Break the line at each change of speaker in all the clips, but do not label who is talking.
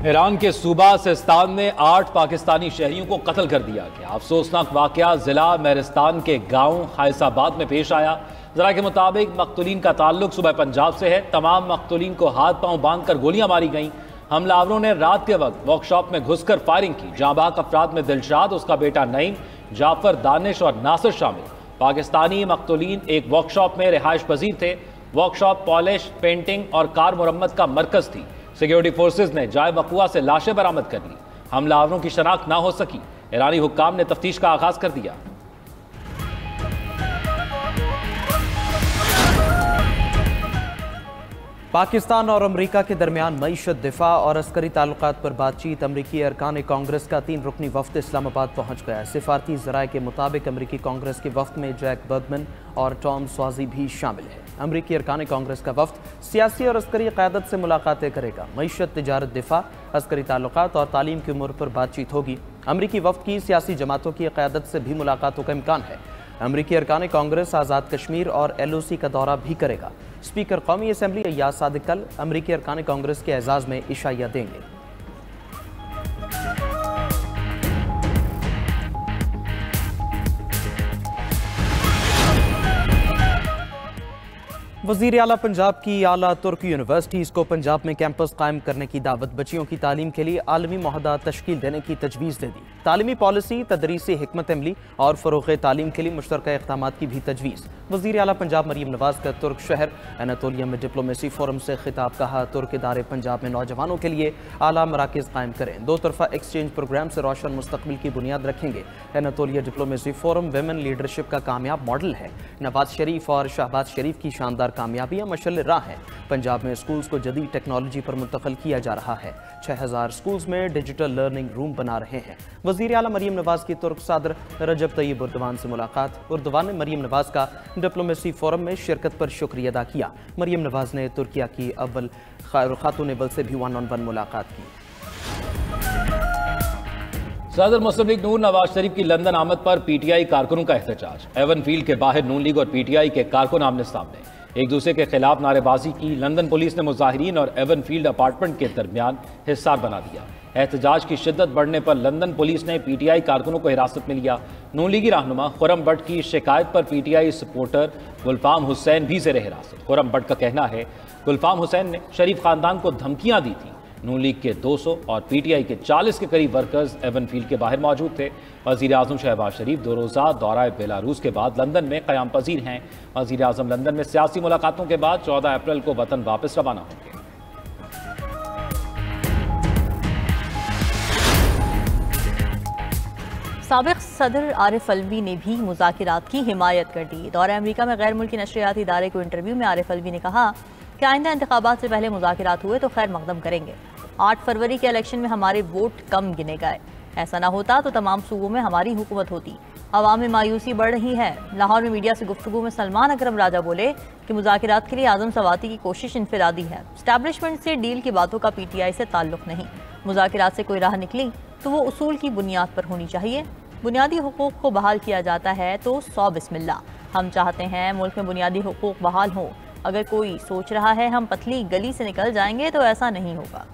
Iran के सूबा सिस्तान में 8 पाकिस्तानी शहरियों को कत्ल कर दिया गया। अफसोसनाक वाकया जिला मेरिस्तान के गांव खाइसाबाद में पेश आया। जरा के मुताबिक मकतूलीन का ताल्लुक सूबा पंजाब से है। तमाम मकतूलीन को हाथ पांव बांधकर गोलियां मारी गईं। हमलावरों ने रात के वक्त वर्कशॉप में घुसकर फायरिंग की। जांबाक अफराद में दिलशाद, उसका बेटा नईम, जाफर, दानिश और नासिर शामिल। पाकिस्तानी मकतूलीन एक वर्कशॉप में रिहाइश पजीर थे। वर्कशॉप पॉलिश, पेंटिंग और कार मुरम्मत का मरकज थी। सिक्योरिटी फोर्सेज ने जाए वक़ुआ से लाशें बरामद कर ली। हमलावरों की शनाख्त ना हो सकी। ईरानी हुक्काम ने तफ्तीश का आगाज कर दिया।
पाकिस्तान और अमरीका के दरमियान मईशत, दिफा और अस्करी ताल्लुकात पर बातचीत। अमरीकी अरकान कांग्रेस का 3 रुकनी वफ्द इस्लामाबाद पहुंच गया। सिफारती ज़राए के मुताबिक अमरीकी कांग्रेस के वफ्द में जैक बर्गमैन और टॉम स्वाजी भी शामिल है। अमरीकी अरकान कांग्रेस का वफ्द सियासी और अस्करी क़यादत से मुलाकातें करेगा। मईशत, तिजारत, दिफा, अस्करी ताल्लुकात और तालीम की उमूर पर बातचीत होगी। अमरीकी वफ्द की सियासी जमातों की क़यादत से भी मुलाकातों का इम्कान है। अमरीकी अरकान कांग्रेस आज़ाद कश्मीर और LOC का दौरा भी करेगा। स्पीकर कौमी असम्बली अय्याज सादिक कल अमरीकी अरकान कांग्रेस के एजाज़ में इशाया देंगे। वज़ीर आला पंजाब की आला तुर्क यूनिवर्सिटीज़ को पंजाब में कैंपस कायम करने की दावत। बच्चियों की तालीम के लिए आलमी मुआहदा तश्कील देने की तजवीज़ दे दी। तालीमी पॉलिसी, तदरीसी हिकमत अमली और फ़रोग़ तालीम के लिए मुश्तरका इक़दामात की भी तजवीज़। वज़ीर आला पंजाब मरीम नवाज़ का तुर्क शहर एनातोलिया में डिप्लोमेसी फोरम से खिताब। कहा, तुर्क इदारे पंजाब में नौजवानों के लिए आला मराकज़ कायम करें। 2 तरफ़ा एक्सचेंज प्रोग्राम से रोशन मुस्तक़बिल की बुनियाद रखेंगे। एनातोलिया डिप्लोमेसी फोरम वेमेन लीडरशिप का कामयाब मॉडल है। नवाज शरीफ और शहबाज शरीफ की शानदार कामयाबियां मशअल राह हैं। पंजाब में स्कूल्स को जदीद टेक्नोलॉजी पर मुंतकिल किया जा रहा है। 6000 स्कूल्स में डिजिटल लर्निंग रूम बना रहे हैं। वज़ीर आला मरीम नवाज़ की तुर्क सदर रजब तय्यब उर्दवान से मुलाकात। उर्दवान ने मरीम नवाज़ का डिप्लोमेसी फोरम में शिरकत पर शुक्रिया अदा किया। मरीम नवाज़ ने तुर्किया की अव्वल खातून अव्वल से भी 1-on-1 मुलाकात की।
सदर मुस्लिम लीग नून नवाज शरीफ की लंदन आमद पर PTI कारकुनों का एहतजाज। एवन फील्ड के बाहर नून लीग और PTI के कारकुन आमने सामने एक दूसरे के खिलाफ नारेबाजी की। लंदन पुलिस ने मुजाहिरीन और एवन फील्ड अपार्टमेंट के दरमियान हिस्सार बना दिया। एहतजाज की शिद्दत बढ़ने पर लंदन पुलिस ने PTI कारकुनों को हिरासत में लिया। नून लीगी रहनुमा खुर्रम बट की शिकायत पर PTI सपोर्टर गुलफाम हुसैन भी ज़ेर हिरासत। खुर्रम बट का कहना है गुलफाम हुसैन ने शरीफ खानदान को धमकियां दी थी। नून लीग के 200 और PTI के 40 के करीब वर्कर्स एवन फील्ड के बाहर मौजूद थे। वज़ीर आज़म शहबाज शरीफ 2 रोज़ा दौरा बेलारूस के बाद लंदन में क़याम पजीर हैं। वज़ीर आज़म लंदन में सियासी मुलाकातों के बाद 14 अप्रैल को वतन वापस रवाना होंगे।
साबिक़ सदर आरिफ अलवी ने भी मुज़ाकिरात की हिमायत कर दी। दौरे अमेरिका में गैर मुल्की नशरियाती इदारे को इंटरव्यू में आरिफ अलवी ने कहा कि आइंदा इंतखाबात से पहले मुज़ाकिरात हुए तो खैर मकदम करेंगे। 8 फरवरी के इलेक्शन में हमारे वोट कम गिने गए। ऐसा ना होता तो तमाम सूबों में हमारी हुकूमत होती। अवाम में मायूसी बढ़ रही है। लाहौर में मीडिया से गुफ्तगू में सलमान अकरम राजा बोले कि मुज़ाकिरात के लिए आज़म सवाती की कोशिश इनफरादी है। एस्टैब्लिशमेंट से डील की बातों का PTI से ताल्लुक़ नहीं। मुज़ाकिरात से कोई राह निकली तो वो उसूल की बुनियाद पर होनी चाहिए। बुनियादी हुकूक को बहाल किया जाता है तो 100 बिस्मिल्लाह। हम चाहते हैं मुल्क में बुनियादी हुकूक बहाल हो। अगर कोई सोच रहा है हम पतली गली से निकल जाएंगे तो ऐसा नहीं होगा।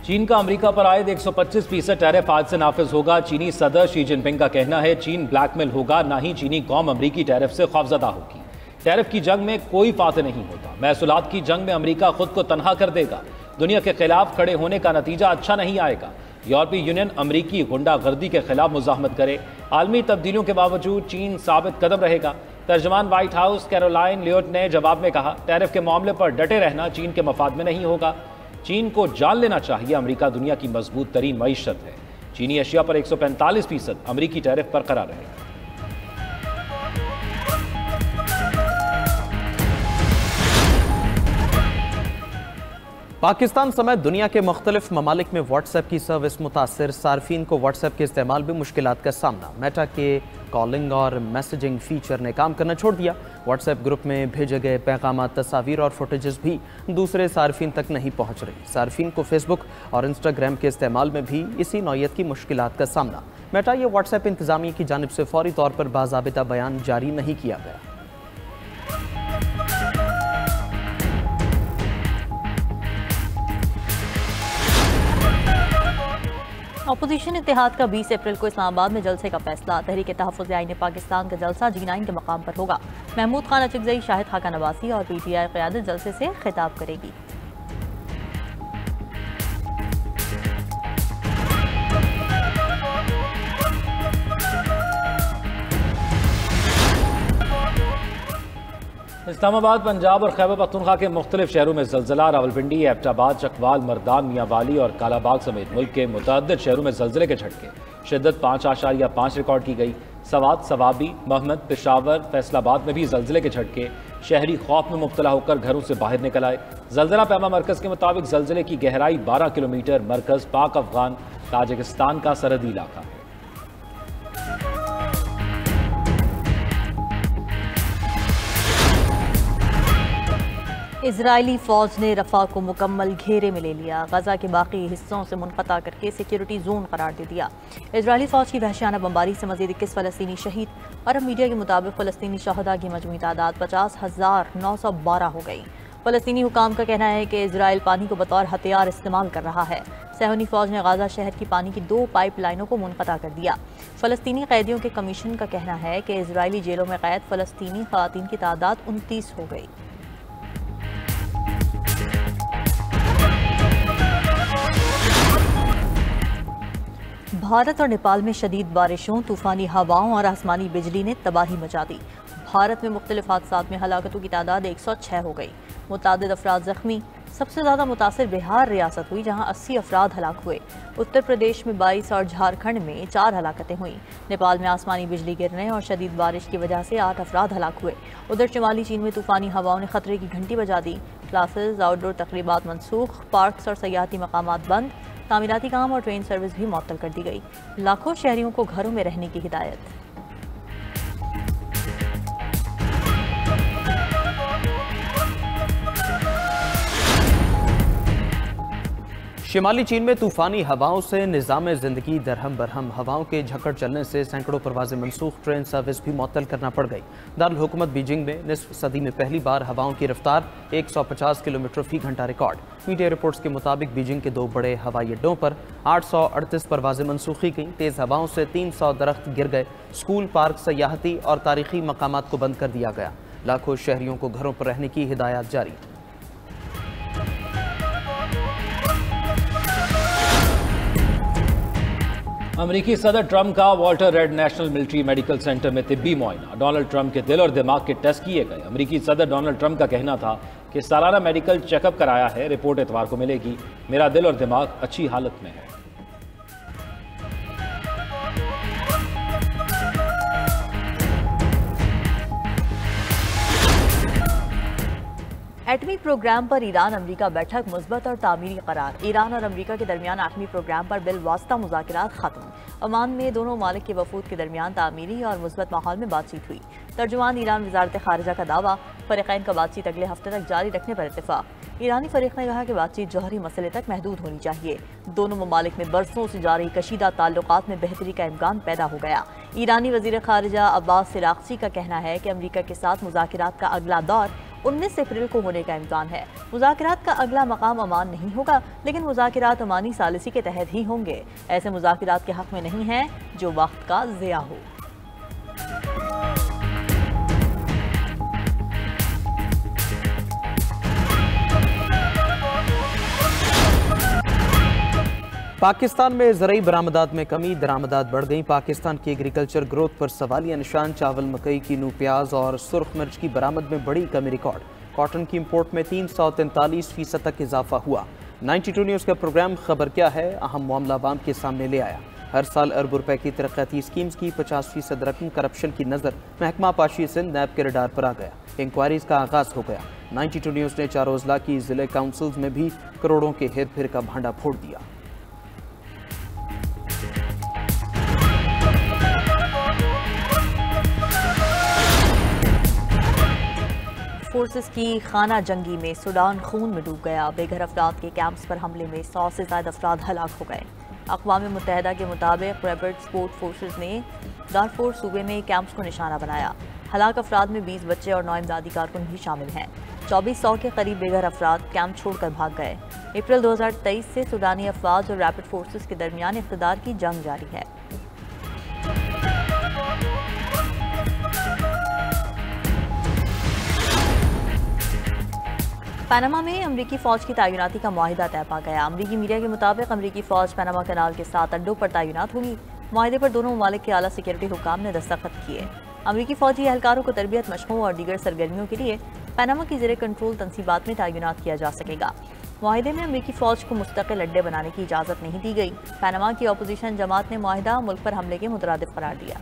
चीन का अमेरिका पर आयद 125% टैरिफ आज से नाफिज होगा। चीनी सदर शी जिनपिंग का कहना है चीन ब्लैकमेल होगा, ना ही चीनी कौम अमेरिकी टैरिफ से खौफजदा होगी। टैरिफ की जंग में कोई फातह नहीं होता। महसूलात की जंग में अमेरिका खुद को तनहा कर देगा। दुनिया के खिलाफ खड़े होने का नतीजा अच्छा नहीं आएगा। यूरोपीय यूनियन अमरीकी गुंडागर्दी के खिलाफ मुजाहमत करे। आलमी तब्दीलियों के बावजूद चीन साबित कदम रहेगा। तर्जमान व्हाइट हाउस कैरोलाइन लियोट ने जवाब में कहा, टैरिफ के मामले पर डटे रहना चीन के मफाद में नहीं होगा। चीन को जान लेना चाहिए अमेरिका दुनिया की मजबूत तरीन मईशत है। चीनी अशिया पर 145% अमरीकी टैरिफ बरकरार रहेगा।
पाकिस्तान समेत दुनिया के मुख्तलिफ ममालिक में व्हाट्सएप की सर्विस मुतासर। सार्फिन को व्हाट्सएप के इस्तेमाल में मुश्किलात का सामना। मेटा के कॉलिंग और मैसेजिंग फीचर ने काम करना छोड़ दिया। व्हाट्सएप ग्रुप में भेजे गए पैगाम, तस्वीर और फुटेजेस भी दूसरे सार्फिन तक नहीं पहुंच रही। सार्फिन को फेसबुक और इंस्टाग्राम के इस्तेमाल में भी इसी नौयत की मुश्किलात का सामना। मेटा ये व्हाट्सएप इंतजामिया की जानिब से फौरी तौर पर बाज़ाबिता बयान जारी नहीं किया गया।
अपोजिशन इत्तेहाद का 20 अप्रैल को इस्लामाबाद में जलसे का फैसला। तहरीक तहफ़्फ़ुज़ आईन पाकिस्तान का जलसा G9 के मकाम पर होगा। महमूद खान अचकज़ई, शाहिद खाका नवासी और PTI क़यादत जलसे से खिताब करेगी।
इस्लामाबाद, पंजाब और खैबर पख्तूनख्वा के मुख्तलिफ शहरों में ज़लज़ला। रावलपिंडी, एबटाबाद, चकवाल, मरदान, मियांवाली और कालाबाग समेत मुल्क के मुतअद्दिद शहरों में ज़लज़ले के झटके। शिद्दत 5.5 रिकॉर्ड की गई। सवात, सवाबी, महमद, पेशावर, फैसलाबाद में भी ज़लज़ले के झटके। शहरी खौफ में मुब्तला होकर घरों से बाहर निकल आए। ज़लज़ला पैमा मरकज़ के मुताबिक ज़लज़ले की गहराई 12 किलोमीटर। मरकज़ पाक अफगान ताजिकिस्तान का सरहदी इलाका है।
इजरायली फौज ने रफा को मुकम्मल घेरे में ले लिया। गजा के बाकी हिस्सों से मुनक़ता करके सिक्योरिटी जोन करार दे दिया। इजरायली फौज की वहशियाना बमबारी से मजीद 21 फ़लस्तीनी शहीद। अरब मीडिया के मुताबिक फ़लस्तीनी शहदा की मजमूई तादाद 50,912 हो गई। फ़लस्तीनी हुकाम का कहना है कि इजराइल पानी को बतौर हथियार इस्तेमाल कर रहा है। सहूनी फौज ने गाजा शहर की पानी की 2 पाइप लाइनों को मुनक़ता कर दिया। फ़लस्तीनी कैदियों के कमीशन का कहना है कि इजरायली जेलों में कैद फ़लस्तीनी ख़वातीन की तादाद 29 हो गई। भारत और नेपाल में शदीद बारिशों, तूफानी हवाओं और आसमानी बिजली ने तबाही मचा दी। भारत में मुख्तलिफ हादसात में हलाकतों की तादाद 106 हो गई। मुतादिद अफराद जख्मी। सबसे ज़्यादा मुतासर बिहार रियासत हुई, जहाँ 80 अफराद हलाक हुए। उत्तर प्रदेश में 22 और झारखंड में 4 हलाकतें हुई। नेपाल में आसमानी बिजली गिरने और शदीद बारिश की वजह से 8 अफराद हलाक हुए। उधर शुमाली चीन में तूफानी हवाओं ने खतरे की घंटी बजा दी। क्लासेस, आउटडोर तकरीबात मनसूख, पार्क्स और सयाहती मकामात बंद। तामीराती काम और ट्रेन सर्विस भी मुअत्तल कर दी गई। लाखों शहरियों को घरों में रहने की हिदायत।
शिमाली चीन में तूफानी हवाओं से निज़ाम ज़िंदगी दरहम बरहम। हवाओं के झकड़ चलने से सैकड़ों परवाजें मनसूख, ट्रेन सर्विस भी मुअत्तल करना पड़ गई। दारुल हुकूमत बीजिंग में निस्फ सदी में पहली बार हवाओं की रफ्तार 150 किलोमीटर फी घंटा रिकॉर्ड। मीडिया रिपोर्ट्स के मुताबिक बीजिंग के 2 बड़े हवाई अड्डों पर 838 परवाजें मनसूखी गईं। तेज़ हवाओं से 300 दरख्त गिर गए। स्कूल, पार्क, सयाहती और तारीखी मकामात को बंद कर दिया गया। लाखों शहरियों को घरों पर रहने की हिदायत जारी।
अमरीकी सदर ट्रंप का Walter red national military medical centre में तिब्बी मुआयना। डोनाल्ड ट्रंप के दिल और दिमाग के टेस्ट किए गए। अमरीकी सदर डोनाल्ड ट्रंप का कहना था कि सालाना मेडिकल चेकअप कराया है, रिपोर्ट इतवार को मिलेगी। मेरा दिल और दिमाग अच्छी हालत में है।
एटमी प्रोग्राम पर ईरान अमरीका बैठक मुस्बत और तामीरी करार। ईरान और अमरीका के दरमियान एटमी प्रोग्राम पर बिलवास्ता मुज़ाकरात खत्म। ओमान में दोनों ममालिक के वफूद के दरमियान तामीरी और मुस्बत माहौल में बातचीत हुई। तर्जुमान ईरान वज़ारत ख़ारिजा का दावा, फ़रीक़ैन का बातचीत अगले हफ्ते तक जारी रखने पर इत्तेफ़ाक़। ईरानी फ़रीक़ ने कहा कि बातचीत जौहरी मसले तक महदूद होनी चाहिए। दोनों ममालिक में बरसों से जारी कशीदा ताल्लुकात में बेहतरी का इम्कान पैदा हो गया। ईरानी वज़ीर ख़ारिजा अब्बास सिराग़ची का कहना है कि अमरीका के साथ मुज़ाकरात का अगला दौर 19 अप्रैल को होने का इम्कान है। मुज़ाकरात का अगला मकाम ओमान नहीं होगा, लेकिन मुज़ाकरात ओमानी सालिसी के तहत ही होंगे। ऐसे मुज़ाकरात के हक़ में नहीं है जो वक्त का ज़िया हो।
पाकिस्तान में ज़रई बरामदात में कमी, दरामदात बढ़ गई। पाकिस्तान की एग्रीकल्चर ग्रोथ पर सवालिया निशान। चावल, मकई, कीनू, प्याज और सुर्ख मिर्च की बरामद में बड़ी कमी रिकॉर्ड। कॉटन की इंपोर्ट में 343% तक इजाफा हुआ। 92 न्यूज़ का प्रोग्राम खबर क्या है अहम मामला आवाम के सामने ले आया। हर साल अरबों रुपए की तरक्याती स्कीम्स की 50% रकम करप्शन की नज़र महकमा पाशी सिंध नैब के रडार पर आ गया। इंक्वायरीज का आगाज हो गया। 92 न्यूज़ ने चारों अजला की जिले काउंसिल्स में भी करोड़ों के हेर फेर का भांडा फोड़ दिया।
फोर्सेस की खाना जंगी में सूडान खून में डूब गया। बेघर अफराद के कैंप्स पर हमले में 100 से ज़्यादा अफराद हलाक हो गए। अक़वाम मुत्तहिदा के मुताबिक रैपिड सपोर्ट फोर्सेस ने दारफोर सूबे में कैंप्स को निशाना बनाया। हलाक अफराद में 20 बच्चे और 9 इमदादी कारकुन भी शामिल हैं। 2400 के करीब बेघर अफराद कैंप छोड़कर भाग गए। अप्रैल 2023 से सूडानी अफवाज और रैपिड फोर्सेस के दरमियान इख्तिदार की जंग जारी है। पनामा में अमरीकी फौज की तैनाती का मुआहिदा तय पा गया। अमरीकी मीडिया के मुताबिक अमरीकी फौज पनामा कनाल के 7 अड्डों पर तैनात होगी। मुआहिदे पर दोनों ममालिक के आला सिक्योरिटी हुकाम ने दस्तखत किए। अमरीकी फौजी एहलकारों को तरबियत, मशकों और दीगर सरगर्मियों के लिए पनामा की ज़ेरे कंट्रोल तनसीबात में तैनात किया जा सकेगा। मुआहिदे में अमरीकी फौज को मुस्तकिल अड्डे बनाने की इजाज़त नहीं दी गई। पनामा की अपोजिशन जमात ने मुआहिदा मुल्क पर हमले के मुतरादिफ करार दिया।